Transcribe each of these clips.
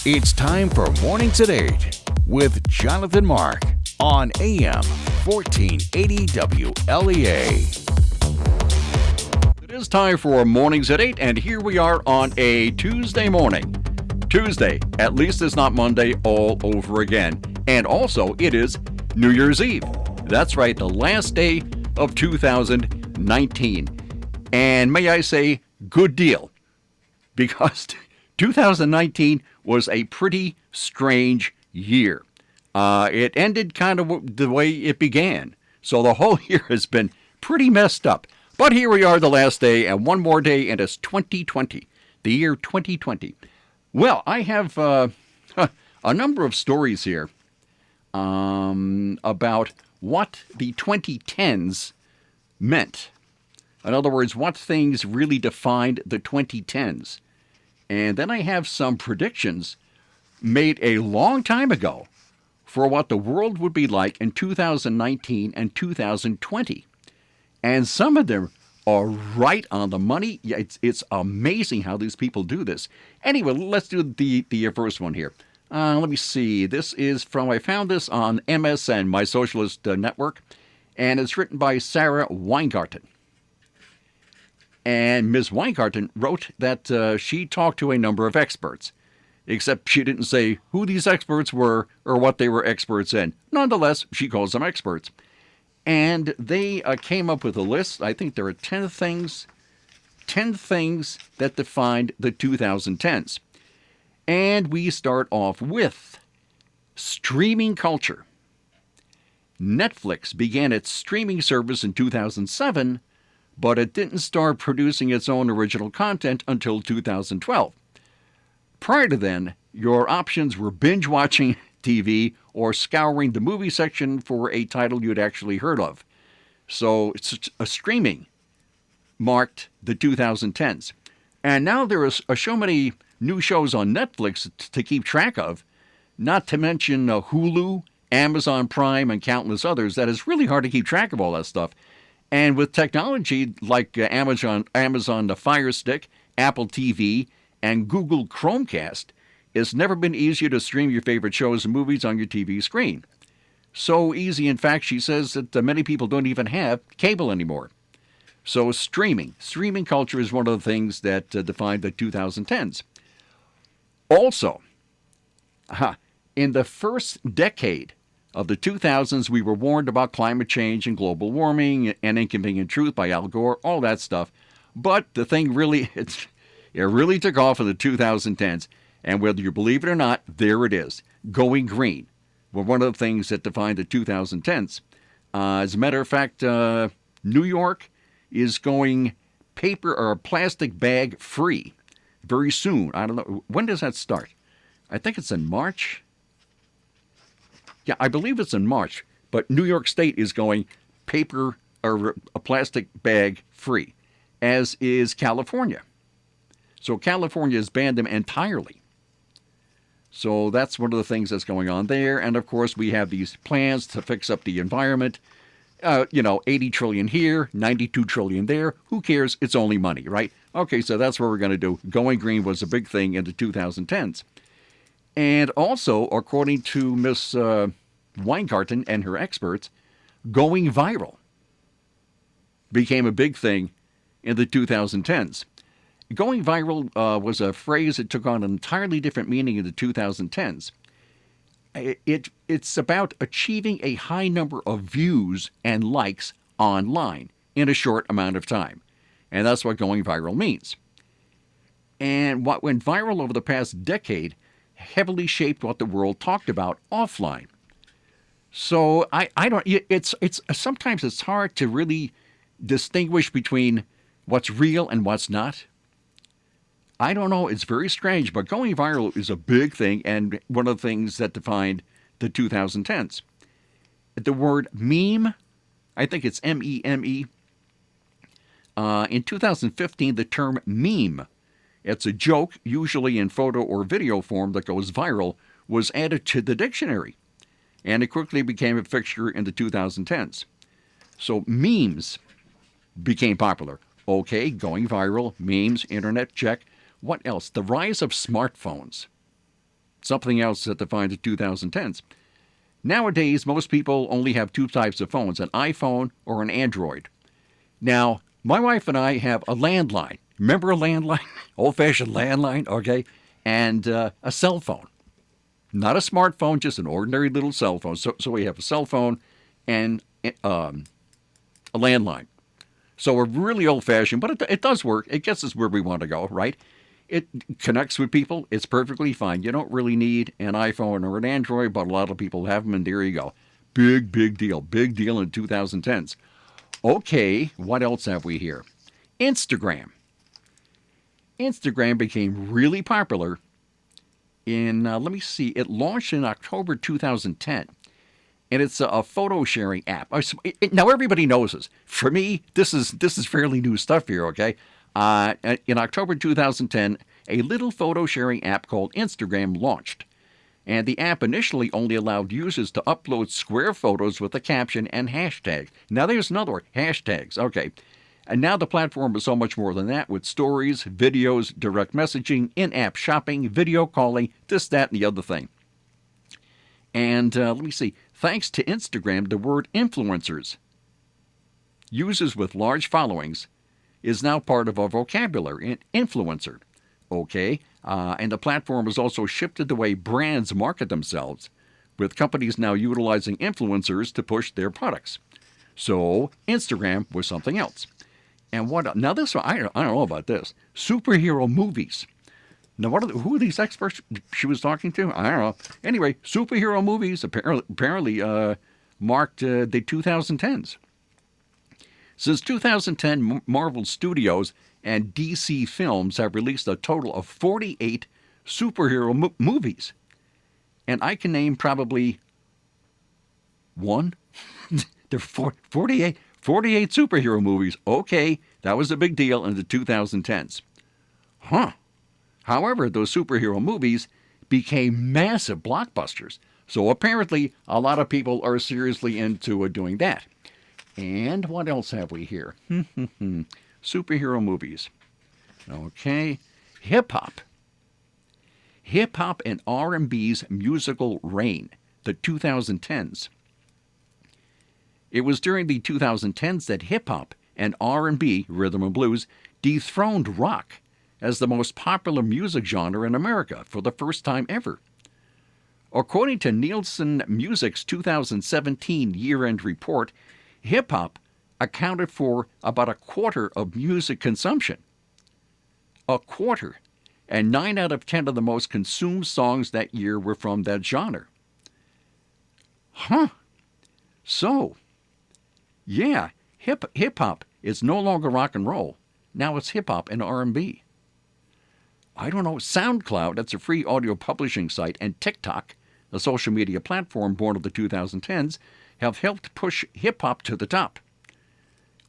It's time for Mornings at 8 with Jonathan Mark on AM 1480 WLEA. It is time for Mornings at 8, and here we are on a Tuesday morning. Tuesday, at least it's not Monday all over again. And also, it is New Year's Eve. That's right, the last day of 2019. And may I say, good deal. Because 2019 was a pretty strange year. It ended kind of the way it began. So the whole year has been pretty messed up. But here we are the last day, and one more day, and it's 2020, the year 2020. Well, I have a number of stories here about what the 2010s meant. In other words, what things really defined the 2010s. And then I have some predictions made a long time ago for what the world would be like in 2019 and 2020. And some of them are right on the money. Yeah, it's amazing how these people do this. Anyway, let's do the first one here. Let me see. This is from, I found this on MSN, my socialist network, and it's written by Sarah Weingarten. And Ms. Weingarten wrote that she talked to a number of experts, except she didn't say who these experts were or what they were experts in. Nonetheless, she calls them experts. And they came up with a list. I think there are 10 things that defined the 2010s. And we start off with streaming culture. Netflix began its streaming service in 2007, but it didn't start producing its own original content until 2012. Prior to then, your options were binge-watching TV or scouring the movie section for a title you'd actually heard of. So streaming marked the 2010s. And now there is so many new shows on Netflix to keep track of, not to mention Hulu, Amazon Prime, and countless others, that it's really hard to keep track of all that stuff. And with technology like Amazon the Fire Stick, Apple TV, and Google Chromecast, it's never been easier to stream your favorite shows and movies on your TV screen. So easy, in fact, she says that many people don't even have cable anymore. So streaming culture is one of the things that defined the 2010s. Also, in the first decade of the 2000s, we were warned about climate change and global warming and Inconvenient Truth by Al Gore, all that stuff. But the thing really, it really took off in the 2010s. And whether you believe it or not, there it is. Going green were one of the things that defined the 2010s. As a matter of fact, New York is going paper or plastic bag free very soon. I don't know. When does that start? I think it's in March. Yeah, I believe it's in March. But New York State is going paper or a plastic bag free, as is California. So California has banned them entirely. So that's one of the things that's going on there. And of course, we have these plans to fix up the environment. 80 trillion here, 92 trillion there. Who cares? It's only money, right? Okay, so that's what we're going to do. Going green was a big thing in the 2010s. And also, according to Ms. Weingarten and her experts, going viral became a big thing in the 2010s. Going viral was a phrase that took on an entirely different meaning in the 2010s. It's about achieving a high number of views and likes online in a short amount of time. And that's what going viral means. And what went viral over the past decade heavily shaped what the world talked about offline. So sometimes it's hard to really distinguish between what's real and what's not. I don't know, it's very strange, but going viral is a big thing and one of the things that defined the 2010s. The word meme, I think it's M-E-M-E. In 2015, the term meme, it's a joke, usually in photo or video form that goes viral, was added to the dictionary. And it quickly became a fixture in the 2010s. So memes became popular. Okay, going viral, memes, internet, check. What else? The rise of smartphones. something else that defined the 2010s. Nowadays, most people only have two types of phones, an iPhone or an Android. Now, my wife and I have a landline. Remember a landline? Old-fashioned landline, okay? And a cell phone. Not a smartphone, just an ordinary little cell phone. So we have a cell phone and a landline. So we're really old-fashioned, but it does work. It gets us where we want to go, right? It connects with people. It's perfectly fine. You don't really need an iPhone or an Android, but a lot of people have them, and there you go. Big deal. Big deal in 2010s. Okay, what else have we here? Instagram. Instagram became really popular in, let me see, it launched in October 2010. And it's a photo sharing app. Now everybody knows this. For me, this is fairly new stuff here, okay? In October 2010, a little photo sharing app called Instagram launched. And the app initially only allowed users to upload square photos with a caption and hashtags. Now there's another word, hashtags, okay. And now the platform is so much more than that, with stories, videos, direct messaging, in-app shopping, video calling, this, that, and the other thing. And let me see, thanks to Instagram, the word influencers, users with large followings, is now part of our vocabulary, influencer. Okay, and the platform has also shifted the way brands market themselves, with companies now utilizing influencers to push their products. So Instagram was something else. And what? Now this one, I don't know about this. Superhero movies. Now who are these experts she was talking to? I don't know. Anyway, superhero movies apparently marked the 2010s. Since 2010, Marvel Studios and DC Films have released a total of 48 superhero movies. And I can name probably one. There are 48 superhero movies. Okay, that was a big deal in the 2010s. Huh. However, those superhero movies became massive blockbusters. So apparently, a lot of people are seriously into doing that. And what else have we here? Superhero movies. Okay. Hip-hop. Hip-hop and R&B's musical reign, the 2010s. It was during the 2010s that hip-hop and R&B, rhythm and blues, dethroned rock as the most popular music genre in America for the first time ever. According to Nielsen Music's 2017 year-end report, hip-hop accounted for about a quarter of music consumption. A quarter. And 9 out of 10 of the most consumed songs that year were from that genre. Huh. So, yeah, hip-hop is no longer rock and roll. Now it's hip-hop and R&B. I don't know. SoundCloud, that's a free audio publishing site, and TikTok, a social media platform born of the 2010s, have helped push hip-hop to the top.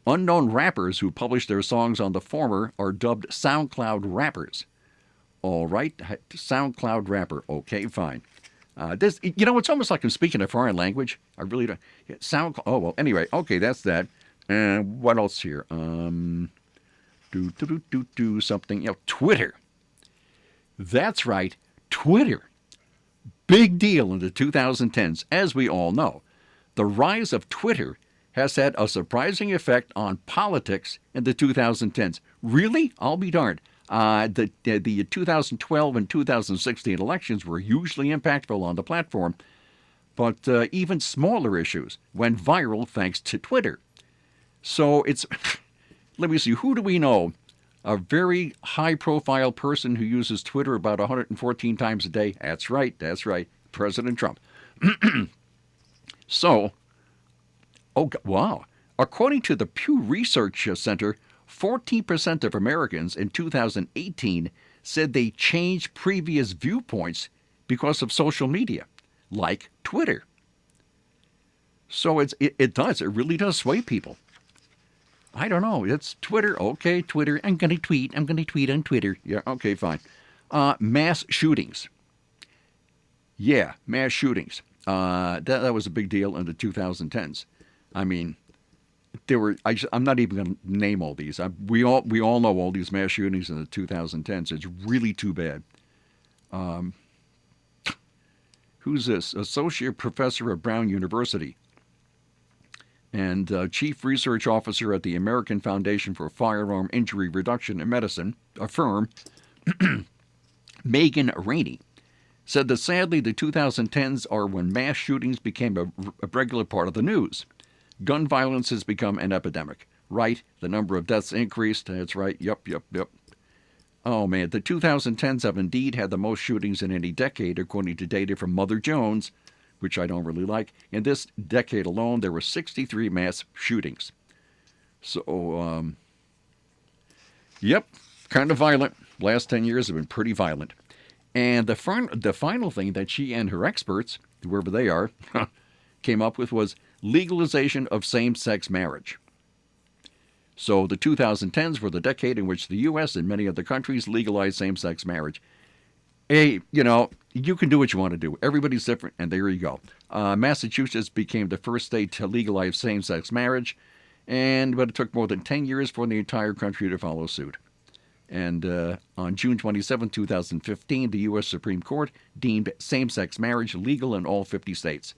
Unknown rappers who publish their songs on the former are dubbed SoundCloud rappers. All right, SoundCloud rapper. Okay, fine. This, it's almost like I'm speaking a foreign language. I really don't. Oh, well, anyway, okay, that's that. And what else here? Something. Twitter. That's right, Twitter. Big deal in the 2010s, as we all know. The rise of Twitter has had a surprising effect on politics in the 2010s. Really? I'll be darned. The 2012 and 2016 elections were hugely impactful on the platform, but even smaller issues went viral thanks to Twitter. So it's, let me see, who do we know? A very high-profile person who uses Twitter about 114 times a day. That's right, President Trump. So, oh, wow. According to the Pew Research Center, 14% of Americans in 2018 said they changed previous viewpoints because of social media, like Twitter. So it really does sway people. I don't know. It's Twitter. Okay, Twitter. I'm going to tweet on Twitter. Yeah, okay, fine. Mass shootings. Yeah, mass shootings. That was a big deal in the 2010s. I mean, there were. I'm not even going to name all these. We all know all these mass shootings in the 2010s. It's really too bad. Who's this? Associate professor at Brown University and chief research officer at the American Foundation for Firearm Injury Reduction in Medicine, a firm, Megan Rainey, said that sadly the 2010s are when mass shootings became a regular part of the news. Gun violence has become an epidemic. Right, the number of deaths increased. That's right. Yep. Oh, man, the 2010s have indeed had the most shootings in any decade, according to data from Mother Jones, which I don't really like. In this decade alone, there were 63 mass shootings. So, yep, kind of violent. Last 10 years have been pretty violent. And the final thing that she and her experts, whoever they are, came up with was legalization of same-sex marriage. So the 2010s were the decade in which the U.S. and many other countries legalized same-sex marriage. Hey, you can do what you want to do. Everybody's different, and there you go. Massachusetts became the first state to legalize same-sex marriage, but it took more than 10 years for the entire country to follow suit. And on June 27, 2015, the U.S. Supreme Court deemed same-sex marriage legal in all 50 states.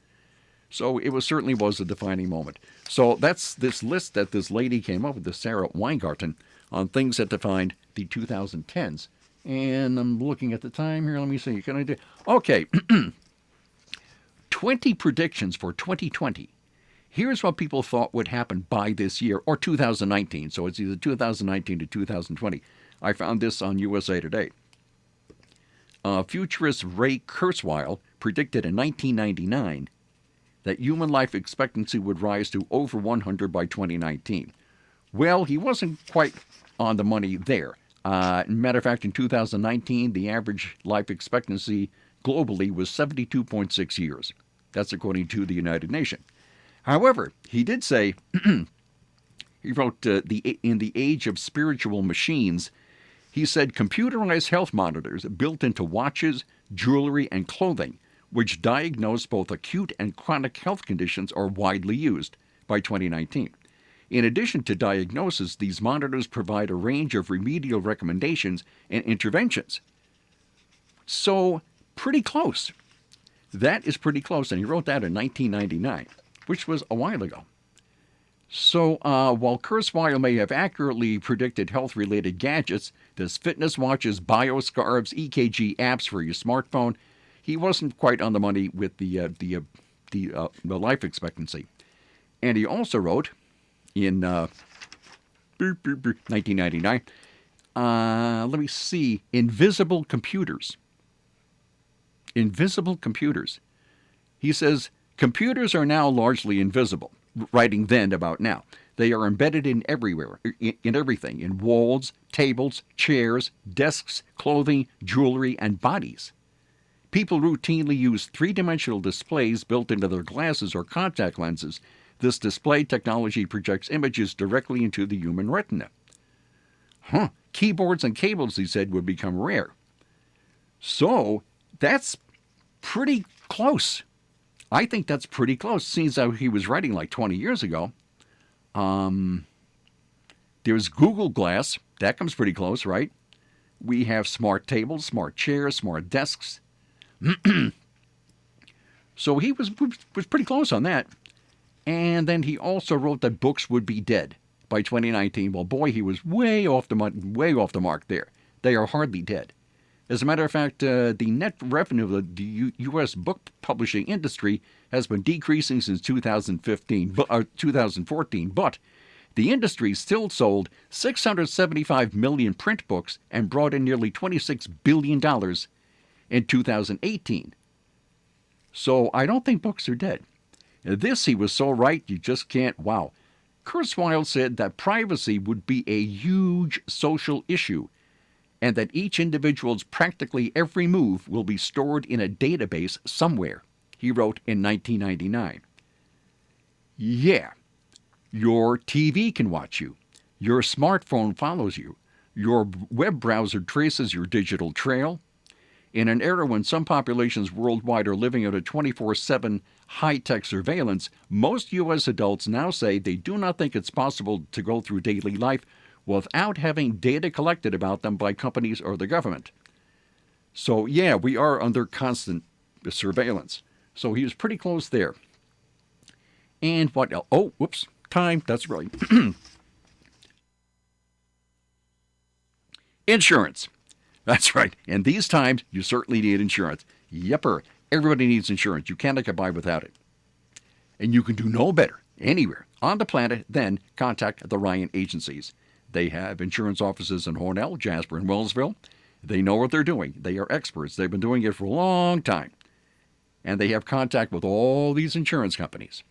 So it certainly was a defining moment. So that's this list that this lady came up with, this Sarah Weingarten, on things that defined the 2010s. And I'm looking at the time here. Let me see. Can I do? Okay. 20 predictions for 2020. Here's what people thought would happen by this year, or 2019. So it's either 2019 to 2020. I found this on USA Today. Futurist Ray Kurzweil predicted in 1999 that human life expectancy would rise to over 100 by 2019. Well, he wasn't quite on the money there. Matter of fact, in 2019, the average life expectancy globally was 72.6 years. That's according to the United Nations. However, he did say, he wrote, in the age of spiritual machines, he said computerized health monitors built into watches, jewelry, and clothing, which diagnose both acute and chronic health conditions, are widely used by 2019. In addition to diagnosis, these monitors provide a range of remedial recommendations and interventions. So, pretty close. That is pretty close, and he wrote that in 1999, which was a while ago. So, while Kurzweil may have accurately predicted health-related gadgets, there's fitness watches, bioscarves, EKG apps for your smartphone, he wasn't quite on the money with the life expectancy. And he also wrote in 1999, let me see, invisible computers. Invisible computers. He says, computers are now largely invisible, writing then about now. They are embedded in everywhere, in everything, in walls, tables, chairs, desks, clothing, jewelry, and bodies. People routinely use three-dimensional displays built into their glasses or contact lenses. This display technology projects images directly into the human retina. Keyboards and cables, he said, would become rare. So, that's pretty close. I think that's pretty close. Seems how he was writing like 20 years ago. There's Google Glass. That comes pretty close, right? We have smart tables, smart chairs, smart desks. So he was pretty close on that. And then he also wrote that books would be dead by 2019. Well, boy, he was way off the mark there. They are hardly dead. As a matter of fact, the net revenue of the U.S. book publishing industry has been decreasing since 2014, but the industry still sold 675 million print books and brought in nearly $26 billion in 2018. So I don't think books are dead. This, he was so right, you just can't, wow. Kurzweil said that privacy would be a huge social issue, and that each individual's practically every move will be stored in a database somewhere, he wrote in 1999. Yeah, your TV can watch you, your smartphone follows you, your web browser traces your digital trail. In an era when some populations worldwide are living under 24/7 high-tech surveillance, most U.S. adults now say they do not think it's possible to go through daily life without having data collected about them by companies or the government. So, yeah, we are under constant surveillance. So he was pretty close there. And what else? Oh, whoops, time. That's right. Insurance. That's right. In these times, you certainly need insurance. Yepper. Everybody needs insurance. You cannot get by without it. And you can do no better anywhere on the planet than contact the Ryan agencies. They have insurance offices in Hornell, Jasper, and Wellsville. They know what they're doing. They are experts. They've been doing it for a long time. And they have contact with all these insurance companies.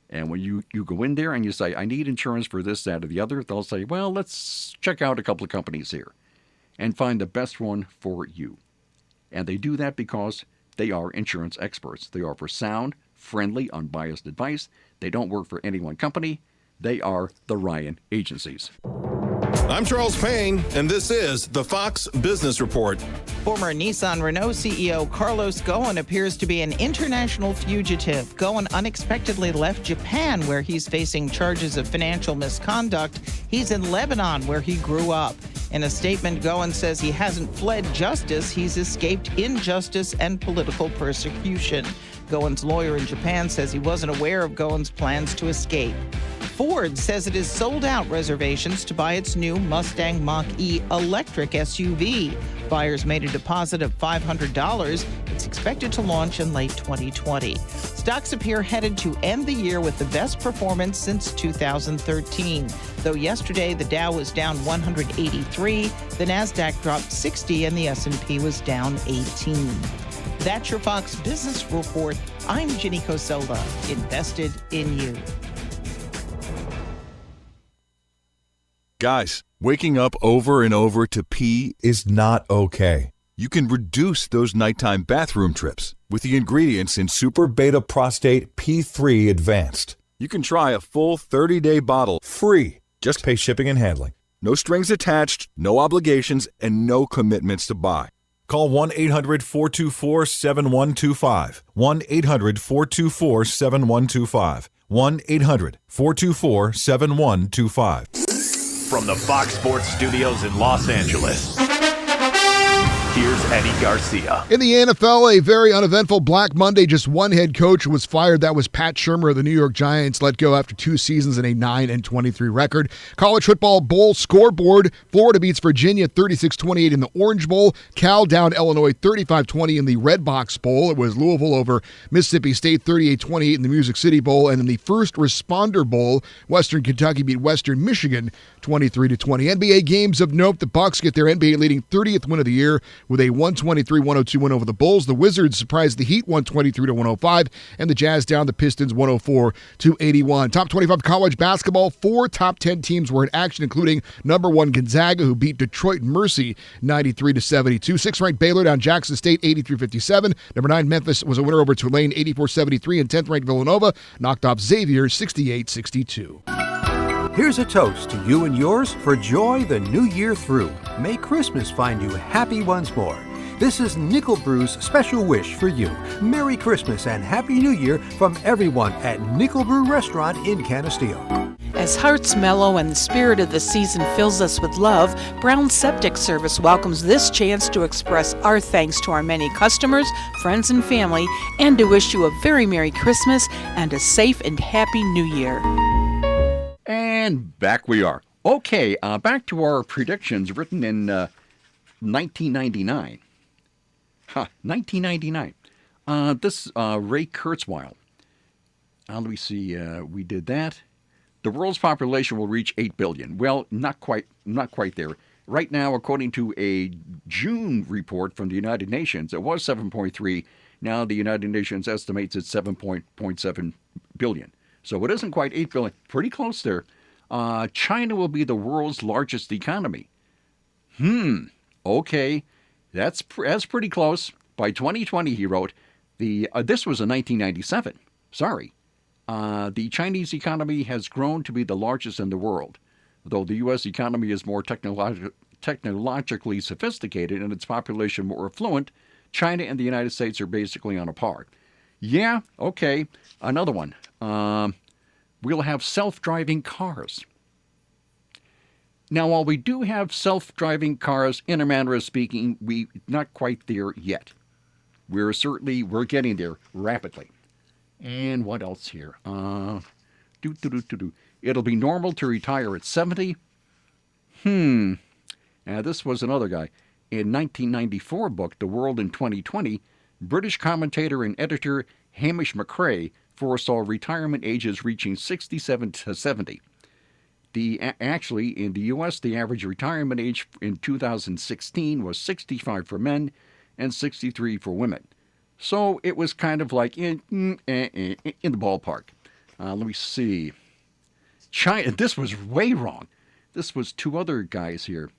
And when you go in there and you say, I need insurance for this, that, or the other, they'll say, well, let's check out a couple of companies here and find the best one for you. And they do that because they are insurance experts. They offer sound, friendly, unbiased advice. They don't work for any one company. They are the Ryan agencies. I'm Charles Payne, and this is the Fox Business Report. Former Nissan Renault CEO Carlos Ghosn appears to be an international fugitive. Ghosn unexpectedly left Japan, where he's facing charges of financial misconduct. He's in Lebanon, where he grew up. In a statement, Ghosn says he hasn't fled justice, he's escaped injustice and political persecution. Ghosn's lawyer in Japan says he wasn't aware of Ghosn's plans to escape. Ford says it has sold out reservations to buy its new Mustang Mach-E electric SUV. Buyers made a deposit of $500. It's expected to launch in late 2020. Stocks appear headed to end the year with the best performance since 2013. Though yesterday the Dow was down 183, the Nasdaq dropped 60, and the S&P was down 18. That's your Fox Business Report. I'm Ginny Coselda, invested in you. Guys, waking up over and over to pee is not okay. You can reduce those nighttime bathroom trips with the ingredients in Super Beta Prostate P3 Advanced. You can try a full 30-day bottle free. Just pay shipping and handling. No strings attached, no obligations, and no commitments to buy. Call 1-800-424-7125. 1-800-424-7125. 1-800-424-7125. From the Fox Sports Studios in Los Angeles, here's Eddie Garcia. In the NFL, a very uneventful Black Monday. Just one head coach was fired. That was Pat Shurmur of the New York Giants, let go after 2 seasons and a 9-23 record. College football bowl scoreboard. Florida beats Virginia 36-28 in the Orange Bowl. Cal down Illinois 35-20 in the Red Box Bowl. It was Louisville over Mississippi State 38-28 in the Music City Bowl. And in the First Responder Bowl, Western Kentucky beat Western Michigan 23-20. NBA games of note. The Bucks get their NBA leading 30th win of the year with a 123-102 win over the Bulls. The Wizards surprised the Heat 123-105, and the Jazz down the Pistons 104-81. Top 25 college basketball. 4 top 10 teams were in action, including number 1 Gonzaga, who beat Detroit Mercy 93-72. 6th ranked Baylor down Jackson State 83-57. Number 9 Memphis was a winner over Tulane 84-73, and 10th ranked Villanova knocked off Xavier 68-62. Here's a toast to you and yours for joy the new year through. May Christmas find you happy once more. This is Nickel Brew's special wish for you. Merry Christmas and Happy New Year from everyone at Nickel Brew Restaurant in Canisteo. As hearts mellow and the spirit of the season fills us with love, Brown Septic Service welcomes this chance to express our thanks to our many customers, friends, and family, and to wish you a very Merry Christmas and a safe and Happy New Year. And back we are. Okay, back to our predictions written in 1999. 1999. This Ray Kurzweil. Let me see. We did that. The world's population will reach 8 billion. Well, not quite there. Right now, according to a June report from the United Nations, it was 7.3. Now the United Nations estimates it's 7.7 billion. So it isn't quite 8 billion. Pretty close there. China will be the world's largest economy. Okay. That's pretty close. By 2020, he wrote, this was in 1997. Sorry. The Chinese economy has grown to be the largest in the world. Though the U.S. economy is more technologically sophisticated and its population more affluent, China and the United States are basically on a par. Yeah, okay. Another one. We'll have self-driving cars. Now, while we do have self-driving cars, in a manner of speaking, we're not quite there yet. we're getting there rapidly. And what else here? It'll be normal to retire at 70. Now, this was another guy. In 1994 book, The World in 2020, British commentator and editor Hamish McRae foresaw retirement ages reaching 67 to 70. Actually, in the U.S., the average retirement age in 2016 was 65 for men and 63 for women. So it was kind of like in the ballpark. Let me see. China, this was way wrong. This was two other guys here.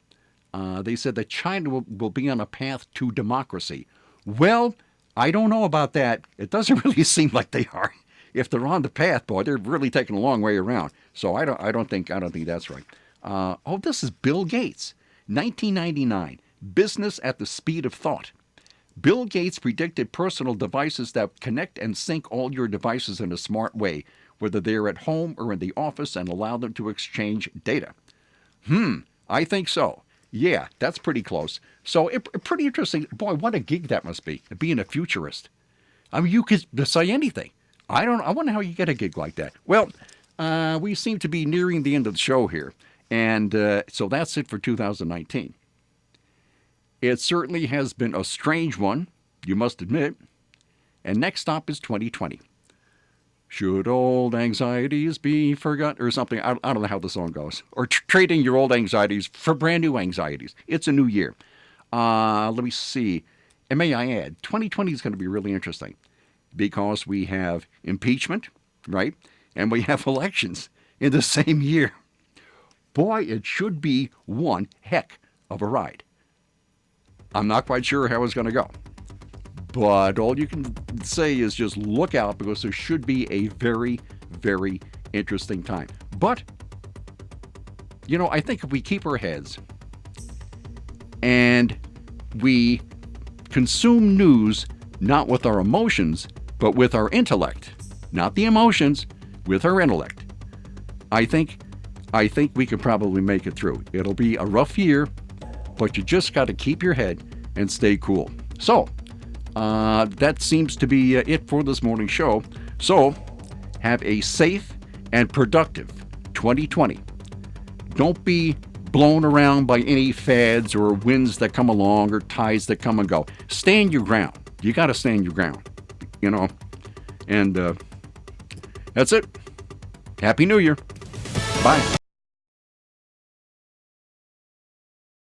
They said that China will be on a path to democracy. Well, I don't know about that. It doesn't really seem like they are. If they're on the path, boy, they're really taking a long way around. So I don't think that's right. This is Bill Gates, 1999, Business at the Speed of Thought. Bill Gates predicted personal devices that connect and sync all your devices in a smart way, whether they're at home or in the office, and allow them to exchange data. I think so. Yeah, that's pretty close. So pretty interesting. Boy, what a gig that must be, being a futurist. I mean, you could say anything. I wonder how you get a gig like that. Well, we seem to be nearing the end of the show here. And so that's it for 2019. It certainly has been a strange one, you must admit. And next stop is 2020. Should old anxieties be forgotten? Or something. I don't know how the song goes. Or trading your old anxieties for brand new anxieties. It's a new year. Let me see. And may I add, 2020 is going to be really interesting. Because we have impeachment, right? And we have elections in the same year. Boy, it should be one heck of a ride. I'm not quite sure how it's going to go. But all you can say is just look out, because there should be a very, very interesting time. But, I think if we keep our heads and we consume news not with our emotions, but with our intellect, not the emotions, with our intellect, I think we could probably make it through. It'll be a rough year, but you just got to keep your head and stay cool. So, that seems to be it for this morning's show. So, have a safe and productive 2020. Don't be blown around by any fads or winds that come along or tides that come and go. Stand your ground. You got to stand your ground, And that's it. Happy New Year. Bye.